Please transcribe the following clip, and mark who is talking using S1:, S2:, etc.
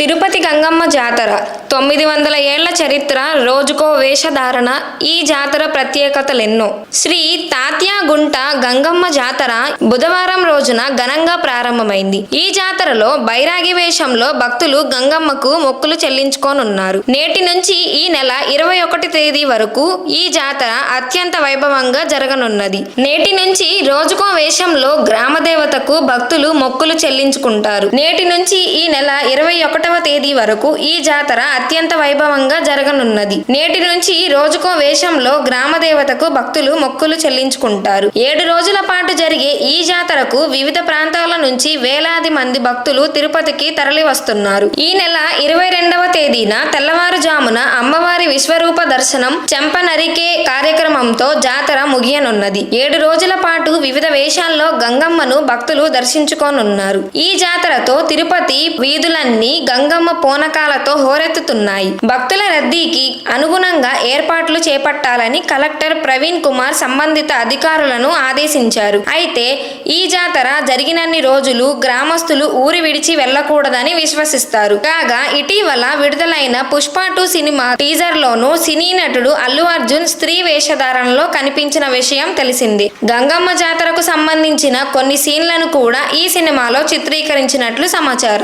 S1: తిరుపతి గంగమ్మ జాతర 900 ఏళ్ల చరిత్ర, రోజుకో వేషధారణ. ఈ జాతర ప్రత్యేకతలెన్నో. శ్రీ తాత్యాగుంట గంగమ్మ జాతర బుధవారం రోజున ఘనంగా ప్రారంభమైంది. ఈ జాతరలో బైరాగి వేషంలో భక్తులు గంగమ్మకు మొక్కులు చెల్లించుకోనున్నారు. నేటి నుంచి ఈ నెల 21 తేదీ వరకు ఈ జాతర అత్యంత వైభవంగా జరగనున్నది. నేటి నుంచి రోజుకో వేషంలో గ్రామదేవతకు భక్తులు మొక్కులు చెల్లించుకుంటారు. నేటి నుంచి ఈ నెల 21వ తేదీ వరకు ఈ జాతర అత్యంత వైభవంగా జరగనున్నది. నేటి నుంచి రోజుకో వేషంలో గ్రామదేవతకు భక్తులు మొక్కులు చెల్లించుకుంటారు. 7 రోజుల పాటు జరిగే ఈ జాతరకు వివిధ ప్రాంతాల నుంచి వేలాది మంది భక్తులు తిరుపతికి తరలి వస్తున్నారు. ఈ నెల 22వ తేదీన తెల్లవారుజామున అమ్మవారి విశ్వరూప దర్శనం, చెంప నరికే కార్యక్రమంతో జాతర ముగియనున్నది. 7 రోజుల పాటు వివిధ వేషాల్లో గంగమ్మను భక్తులు దర్శించుకోనున్నారు. ఈ జాతరతో తిరుపతి వీధులన్నీ గంగమ్మ పూనకాలతో హోరెత్తుతున్నాయి. భక్తుల రద్దీకి అనుగుణంగా ఏర్పాట్లు చేపట్టాలని కలెక్టర్ ప్రవీణ్ కుమార్ సంబంధిత అధికారులను ఆదేశించారు. అయితే ఈ జాతర జరిగినన్ని రోజులు గ్రామస్తులు ఊరి విడిచి వెళ్లకూడదని విశ్వసిస్తారు. కాగా ఇటీవల విడుదలైన పుష్ప 2 సినిమా టీజర్ లోను సినీ నటుడు అల్లు అర్జున్ స్త్రీ వేషధారణలో కనిపించిన విషయం తెలిసిందే. గంగమ్మ జాతరకు సంబంధించిన కొన్ని సీన్లను కూడా ఈ సినిమాలో చిత్రీకరించినట్లు సమాచారం.